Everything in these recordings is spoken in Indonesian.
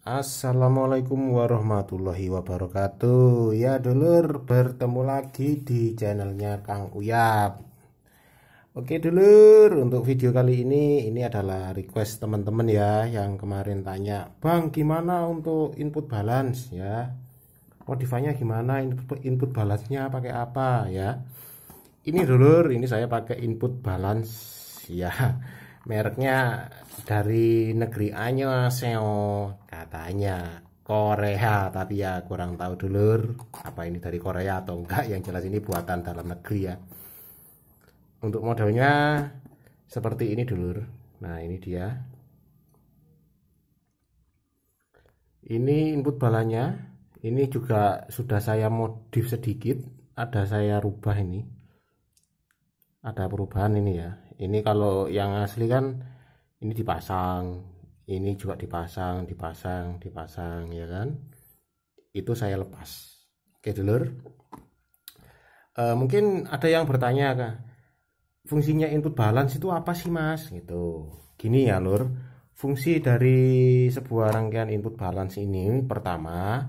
Assalamualaikum warahmatullahi wabarakatuh. Ya dulur, bertemu lagi di channelnya Kang Uyap. Oke dulur, untuk video kali ini adalah request teman-teman ya, yang kemarin tanya, Bang gimana untuk input balance ya, modifnya gimana, input balance-nya pakai apa ya. Ini dulur, ini saya pakai input balance ya, mereknya dari negeri Annyeonghaseyo, katanya Korea, tapi ya kurang tahu dulur apa ini dari Korea atau enggak. Yang jelas ini buatan dalam negeri ya. Untuk modelnya seperti ini dulur. Nah ini dia, ini input balanya. Ini juga sudah saya modif sedikit, ada saya rubah, ini ada perubahan ini ya. Ini kalau yang asli kan ini dipasang, ini juga dipasang ya kan. Itu saya lepas. Oke dulur, mungkin ada yang bertanya kan, fungsinya input balance itu apa sih mas gitu. Gini ya lur, fungsi dari sebuah rangkaian input balance ini pertama,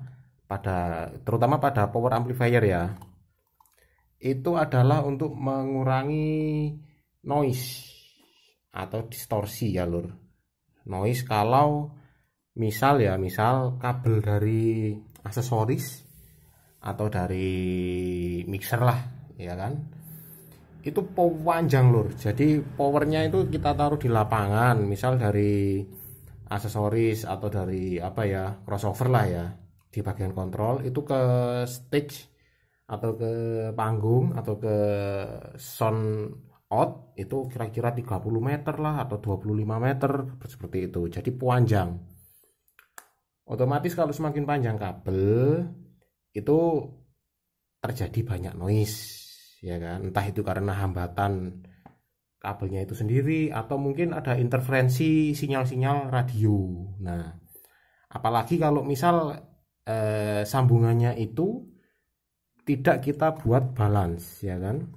terutama pada power amplifier ya, itu adalah untuk mengurangi noise atau distorsi ya lur. Noise kalau misal kabel dari aksesoris atau dari mixer lah ya kan, itu panjang lur. Jadi powernya itu kita taruh di lapangan, misal dari aksesoris atau dari apa ya, crossover lah ya, di bagian kontrol itu ke stage atau ke panggung atau ke sound out, itu kira-kira 30 meter lah atau 25 meter seperti itu. Jadi panjang. Otomatis kalau semakin panjang kabel itu terjadi banyak noise ya kan. Entah itu karena hambatan kabelnya itu sendiri atau mungkin ada interferensi sinyal-sinyal radio. Nah, apalagi kalau misal sambungannya itu tidak kita buat balance ya kan,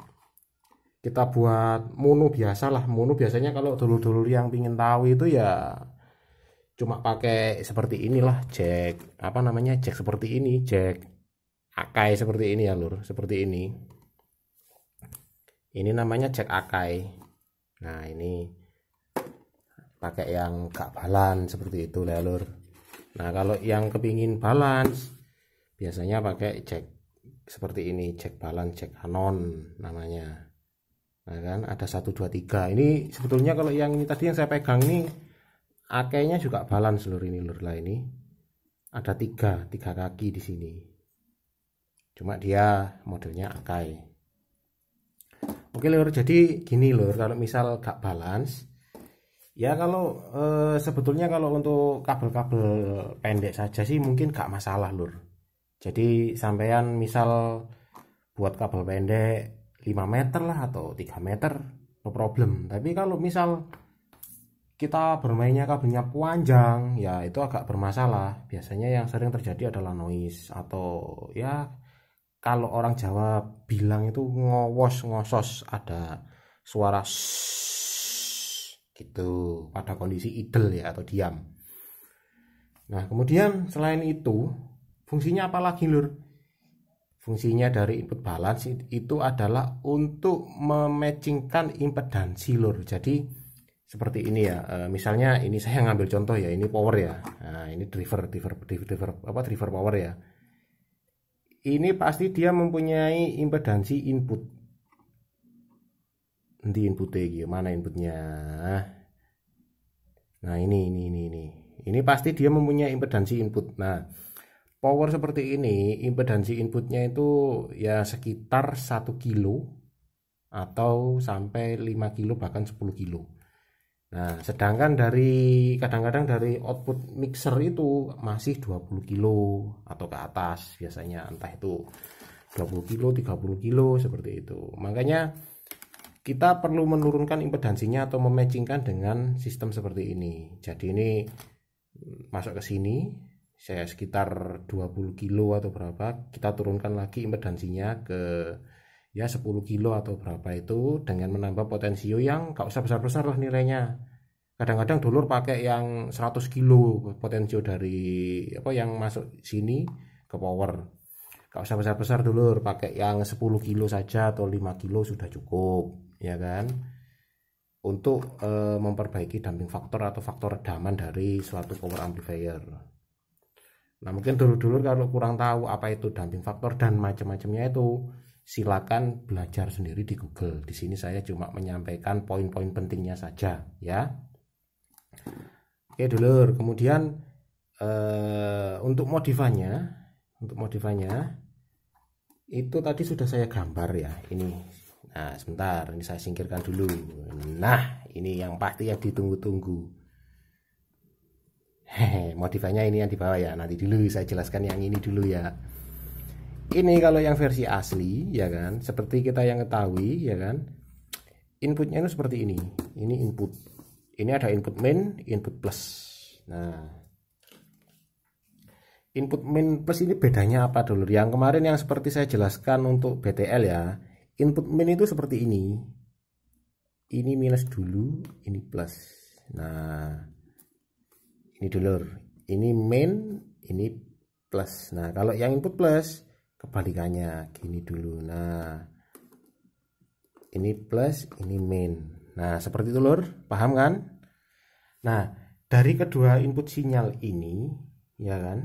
kita buat mono biasa lah. Mono biasanya kalau dulur-dulur yang pingin tahu itu ya cuma pakai seperti inilah, jack apa namanya, jack seperti ini, jack Akai seperti ini ya lur, seperti ini namanya jack Akai. Nah ini pakai yang gak balance seperti itu ya lur. Nah kalau yang kepingin balance biasanya pakai jack seperti ini, jack balance, jack anon namanya. Nah kan ada 1 2 3. Ini sebetulnya kalau yang ini tadi yang saya pegang ini akainya juga balance lur, ini lur lah. Ini ada tiga kaki di sini, cuma dia modelnya akai. Oke lur, jadi gini lur, kalau misal gak balance ya, kalau sebetulnya kalau untuk kabel-kabel pendek saja sih mungkin gak masalah lur. Jadi sampean misal buat kabel pendek 5 meter lah atau 3 meter no problem. Tapi kalau misal kita bermainnya kabelnya panjang ya itu agak bermasalah. Biasanya yang sering terjadi adalah noise, atau ya kalau orang Jawa bilang itu ngowos ngosos, ada suara gitu pada kondisi idle ya atau diam. Nah kemudian selain itu fungsinya apa lagi lur? Fungsinya dari input balance itu adalah untuk mematchingkan impedansi lur. Jadi seperti ini ya, misalnya ini saya ngambil contoh ya, ini power ya. Nah ini driver power ya. Ini pasti dia mempunyai impedansi input. Nanti inputnya mana inputnya? Nah ini pasti dia mempunyai impedansi input. Nah power seperti ini impedansi inputnya itu ya sekitar 1 kilo atau sampai 5 kilo bahkan 10 kilo. Nah sedangkan kadang-kadang dari output mixer itu masih 20 kilo atau ke atas biasanya, entah itu 20 kilo 30 kilo seperti itu. Makanya kita perlu menurunkan impedansinya atau mematchingkan dengan sistem seperti ini. Jadi ini masuk ke sini, saya sekitar 20 kilo atau berapa, kita turunkan lagi impedansinya ke ya 10 kilo atau berapa itu, dengan menambah potensio yang gak usah besar-besar lah nilainya, Kadang-kadang dulur pakai yang 100 kilo potensio dari apa yang masuk sini ke power. Gak usah besar-besar dulur, pakai yang 10 kilo saja atau 5 kilo sudah cukup, ya kan? Untuk memperbaiki damping faktor atau faktor redaman dari suatu power amplifier. Nah, mungkin dulur-dulur kalau kurang tahu apa itu damping faktor dan macam-macamnya itu, silakan belajar sendiri di Google. Di sini saya cuma menyampaikan poin-poin pentingnya saja, ya. Oke dulur, kemudian untuk modifannya itu tadi sudah saya gambar ya ini. Nah sebentar, ini saya singkirkan dulu. Nah ini yang pasti yang ditunggu-tunggu. Hehe, modifannya ini yang di bawah ya. Nanti dulu saya jelaskan yang ini dulu ya. Ini kalau yang versi asli ya kan, seperti kita yang ketahui ya kan, inputnya itu seperti ini. Ini input. Ini ada input main, input plus. Nah, input main plus ini bedanya apa dulu? Yang kemarin yang seperti saya jelaskan untuk BTL ya, input main itu seperti ini. Ini minus dulu, ini plus. Nah, ini dulur. Ini main, ini plus. Nah, kalau yang input plus kebalikannya, gini dulu. Nah, ini plus, ini main. Nah, seperti itu lur, paham kan? Nah, dari kedua input sinyal ini, ya kan?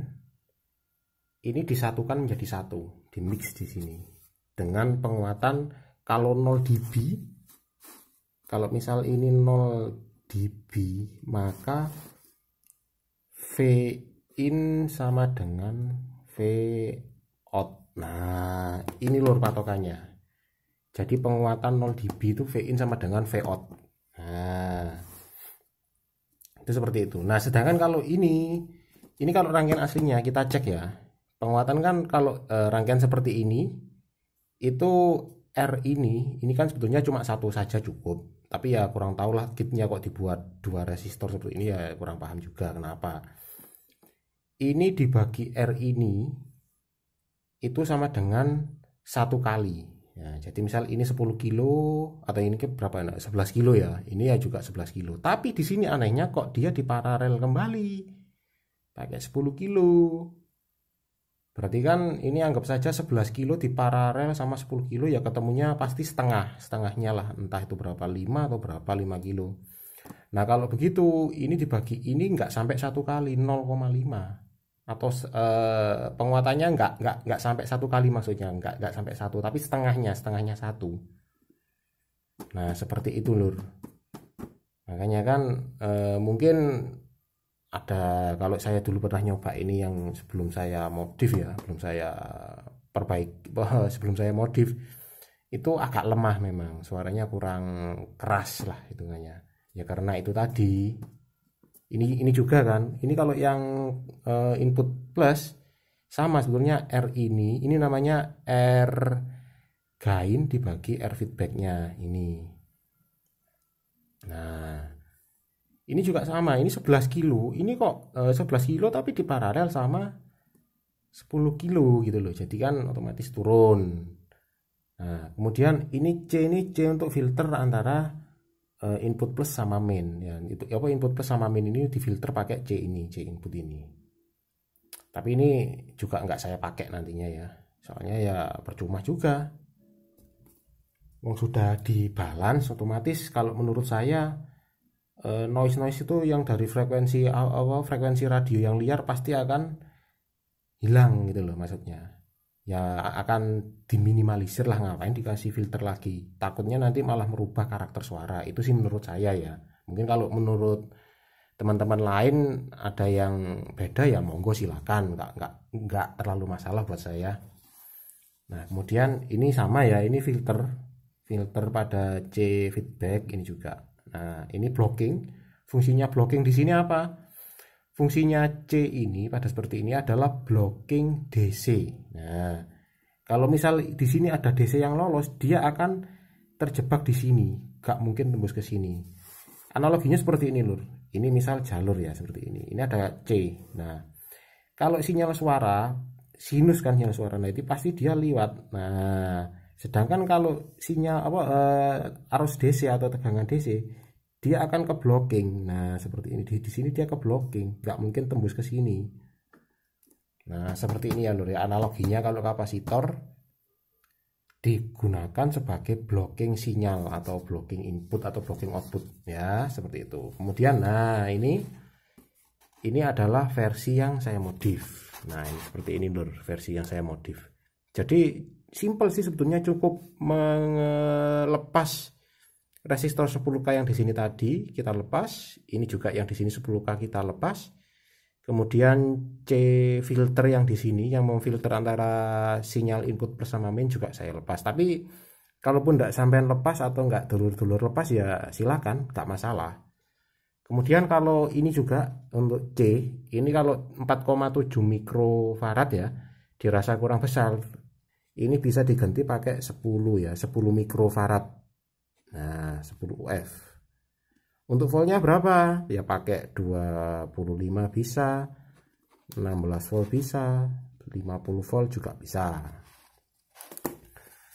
Ini disatukan menjadi satu, di mix di sini. Dengan penguatan kalau 0 dB, kalau misal ini 0 dB, maka V in sama dengan V out. Nah, ini lur patokannya. Jadi penguatan 0 dB itu V in sama dengan V out. Nah, itu seperti itu. Nah, sedangkan kalau ini kalau rangkaian aslinya kita cek ya. Penguatan kan kalau rangkaian seperti ini itu R ini kan sebetulnya cuma satu saja cukup. Tapi ya kurang tahu lah kitnya kok dibuat 2 resistor seperti ini, ya kurang paham juga kenapa. Ini dibagi R ini itu sama dengan 1 kali. Ya, jadi misal ini 10 kilo atau ini berapa? 11 kilo ya. Ini ya juga 11 kilo. Tapi di sini anehnya kok dia diparalel kembali. Pakai 10 kilo. Berarti kan ini anggap saja 11 kilo diparalel sama 10 kilo ya ketemunya pasti setengahnya lah. Entah itu berapa, 5 atau berapa 5 kilo. Nah, kalau begitu ini dibagi ini nggak sampai 1 kali, 0,5. Atau penguatannya nggak sampai 1 kali, maksudnya nggak sampai 1, tapi setengahnya 1. Nah seperti itu lur. Makanya kan mungkin ada, kalau saya dulu pernah nyoba ini yang sebelum saya modif ya, sebelum saya perbaiki, sebelum saya modif itu agak lemah, memang suaranya kurang keras lah hitungannya ya, karena itu tadi. Ini juga kan, ini kalau yang input plus sama sebetulnya R ini namanya R gain dibagi R feedbacknya ini. Nah ini juga sama, ini 11 kilo, ini kok 11 kilo tapi diparalel sama 10 kilo gitu loh, jadi kan otomatis turun. Nah kemudian ini C untuk filter antara input plus sama main ya. Itu apa, input plus sama main ini difilter pakai C input ini. Tapi ini juga nggak saya pakai nantinya ya, soalnya ya percuma juga. Wong sudah di balance otomatis, kalau menurut saya noise itu yang dari frekuensi radio yang liar pasti akan hilang gitu loh, maksudnya ya akan diminimalisir lah. Ngapain dikasih filter lagi, takutnya nanti malah merubah karakter suara. Itu sih menurut saya ya. Mungkin kalau menurut teman-teman lain ada yang beda ya monggo silakan, nggak terlalu masalah buat saya. Nah kemudian ini sama ya, ini filter pada C feedback ini juga. Nah ini blocking, fungsinya blocking di sini apa? Fungsinya C ini pada seperti ini adalah blocking DC. Nah, kalau misal di sini ada DC yang lolos, dia akan terjebak di sini, gak mungkin tembus ke sini. Analoginya seperti ini lur. Ini misal jalur ya seperti ini. Ini ada C. Nah, kalau sinyal suara, sinus kan sinyal suara, nah itu pasti dia liwat. Nah, sedangkan kalau sinyal arus DC atau tegangan DC, dia akan ke blocking. Nah seperti ini, di sini dia ke blocking, nggak mungkin tembus ke sini. Nah seperti ini ya lur ya, analoginya kalau kapasitor digunakan sebagai blocking sinyal atau blocking input atau blocking output ya, seperti itu. Kemudian nah ini adalah versi yang saya modif. Nah ini seperti ini lur, versi yang saya modif. Jadi simple sih sebetulnya, cukup melepas resistor 10K yang di sini tadi kita lepas, ini juga yang di sini 10K kita lepas. Kemudian C filter yang di sini yang memfilter antara sinyal input plus sama main juga saya lepas. Tapi kalaupun tidak sampai lepas atau nggak dulur-dulur lepas ya silakan, nggak masalah. Kemudian kalau ini juga untuk C, ini kalau 4,7 mikrofarad ya, dirasa kurang besar. Ini bisa diganti pakai 10 ya, 10 mikrofarad. Nah, 10 UF. Untuk voltnya berapa? Ya pakai 25 bisa, 16 volt bisa, 50 volt juga bisa.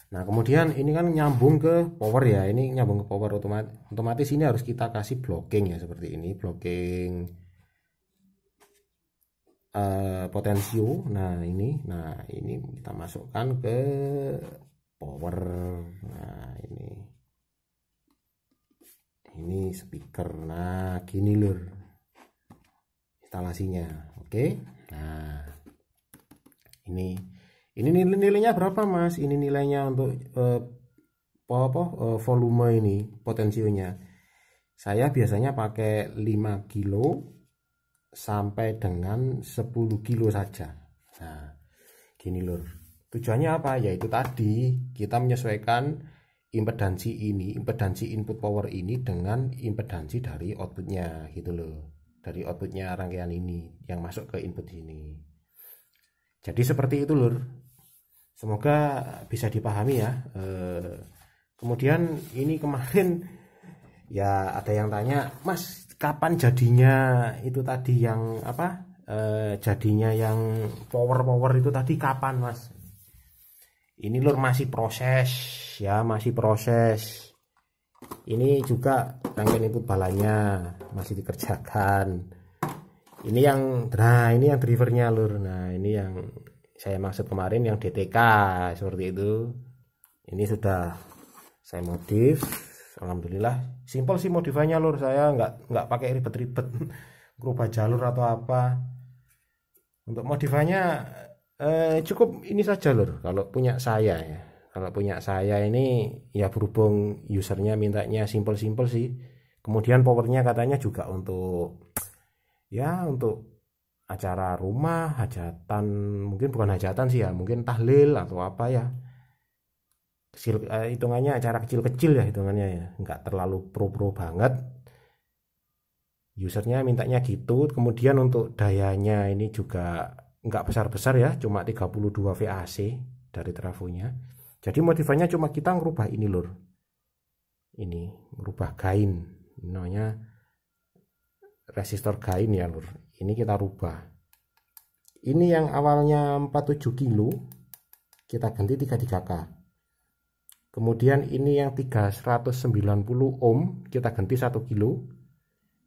Nah kemudian ini kan nyambung ke power ya, ini nyambung ke power otomatis ini harus kita kasih blocking ya, seperti ini blocking potensio. Nah ini kita masukkan ke power. Nah ini speaker. Nah gini lur instalasinya. Oke, nah ini nilainya berapa mas? Ini nilainya untuk volume ini potensionya. Saya biasanya pakai 5 kilo sampai dengan 10 kilo saja. Nah gini lur, tujuannya apa? Yaitu tadi kita menyesuaikan impedansi input power ini dengan impedansi dari outputnya gitu loh, dari outputnya rangkaian ini yang masuk ke input ini. Jadi seperti itu lur, semoga bisa dipahami ya. Kemudian ini kemarin ya ada yang tanya, mas kapan jadinya itu tadi yang apa, jadinya yang power itu tadi kapan mas? Ini lur masih proses ya, masih proses. Ini juga rangkaian input balanya masih dikerjakan. Ini yang drivernya lur. Nah ini yang saya maksud kemarin yang DTK seperti itu. Ini sudah saya modif. Alhamdulillah simpel sih modifannya lur. Saya nggak pakai ribet-ribet berubah jalur atau apa. Untuk modifannya cukup ini saja lur, kalau punya saya ya. Kalau punya saya ini ya berhubung usernya mintanya simple-simple sih. Kemudian powernya katanya juga untuk ya untuk acara rumah, hajatan, mungkin bukan hajatan sih ya, mungkin tahlil atau apa ya. Kecil, hitungannya acara kecil-kecil ya hitungannya ya, nggak terlalu pro banget. Usernya mintanya gitu. Kemudian untuk dayanya ini juga nggak besar-besar ya, cuma 32 VAC dari trafonya. Jadi modifannya cuma kita ngerubah ini lur, ini ngerubah gain, namanya resistor gain ya lur. Ini kita rubah, ini yang awalnya 47 kilo kita ganti 33K. Kemudian ini yang 390 ohm kita ganti 1 kilo.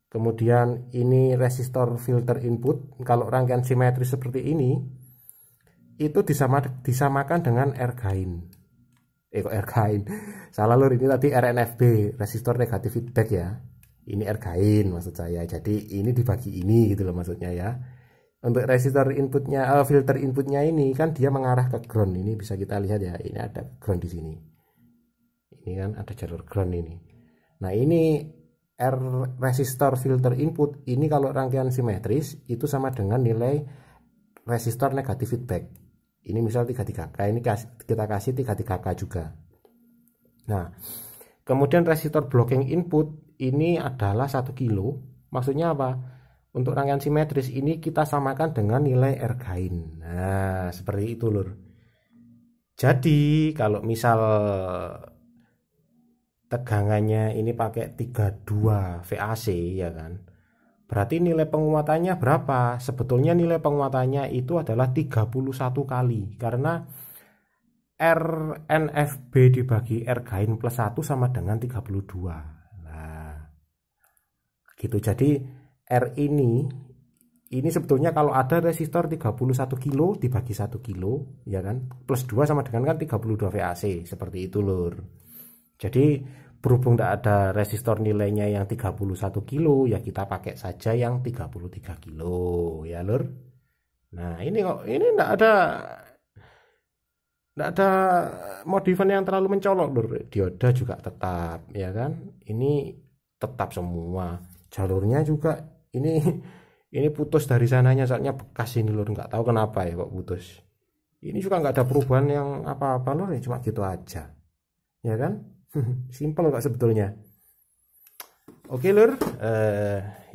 Kemudian ini resistor filter input, kalau rangkaian simetris seperti ini itu disamakan dengan R gain. R gain. Salah lur, ini tadi RNFB, resistor negatif feedback ya. Ini R gain maksud saya. Jadi ini dibagi ini gitu loh maksudnya ya. Untuk resistor inputnya, filter inputnya ini kan dia mengarah ke ground. Ini bisa kita lihat ya. Ini ada ground di sini. Ini kan ada jalur ground ini. Nah ini R resistor filter input ini kalau rangkaian simetris itu sama dengan nilai resistor negatif feedback. Ini misal 33K, ini kita kasih 33K juga. Nah kemudian resistor blocking input ini adalah 1 kilo. Maksudnya apa? Untuk rangkaian simetris ini kita samakan dengan nilai R gain. Nah seperti itu lur. Jadi kalau misal tegangannya ini pakai 32 VAC ya kan, berarti nilai penguatannya berapa? Sebetulnya nilai penguatannya itu adalah 31 kali, karena RNFB dibagi R gain plus 1 sama dengan 32. Nah gitu. Jadi R ini sebetulnya kalau ada resistor 31 kilo dibagi 1 kilo ya kan, plus 2 sama dengan kan 32 VAC, seperti itu lur. Jadi berhubung tidak ada resistor nilainya yang 31 kilo, ya kita pakai saja yang 33 kilo ya lur. Nah ini kok ini tidak ada modifan yang terlalu mencolok lur. Dioda juga tetap ya kan, ini tetap semua. Jalurnya juga ini putus dari sananya, soalnya bekas ini lur, nggak tahu kenapa ya kok putus. Ini juga nggak ada perubahan yang apa-apa lur, ya cuma gitu aja ya kan. Simple kok sebetulnya. Oke lur,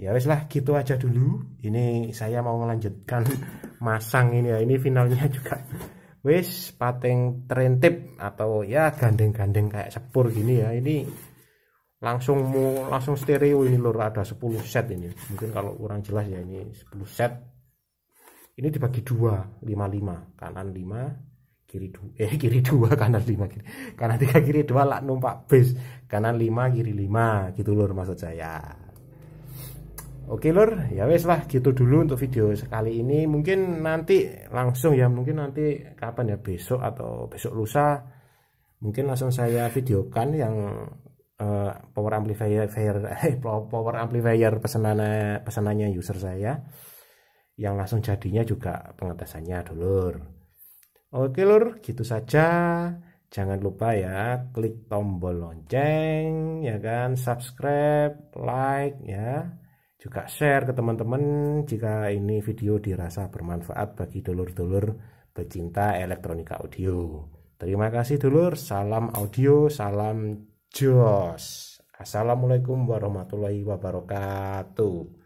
ya wes lah gitu aja dulu. Ini saya mau melanjutkan masang ini ya. Ini finalnya juga wes pateng trentip atau ya gandeng-gandeng kayak sepur gini ya. Ini langsung stereo ini lur, ada 10 set ini. Mungkin kalau kurang jelas ya, ini 10 set. Ini dibagi 2, 5-5, kanan 5, kiri 2, kanan 5, kanan 3, kiri 2 lah numpak bis. Kanan 5, kiri 5 gitu lur maksud saya. Oke lur, ya wes lah gitu dulu untuk video sekali ini. Mungkin nanti langsung ya, mungkin nanti kapan ya, besok atau besok lusa mungkin langsung saya videokan yang power amplifier pesanannya user saya, yang langsung jadinya juga pengetesannya dulur. Oke lur, gitu saja. Jangan lupa ya klik tombol lonceng ya kan, subscribe, like ya, juga share ke teman-teman jika ini video dirasa bermanfaat bagi dulur-dulur pecinta elektronika audio. Terima kasih dulur, salam audio, salam jos. Assalamualaikum warahmatullahi wabarakatuh.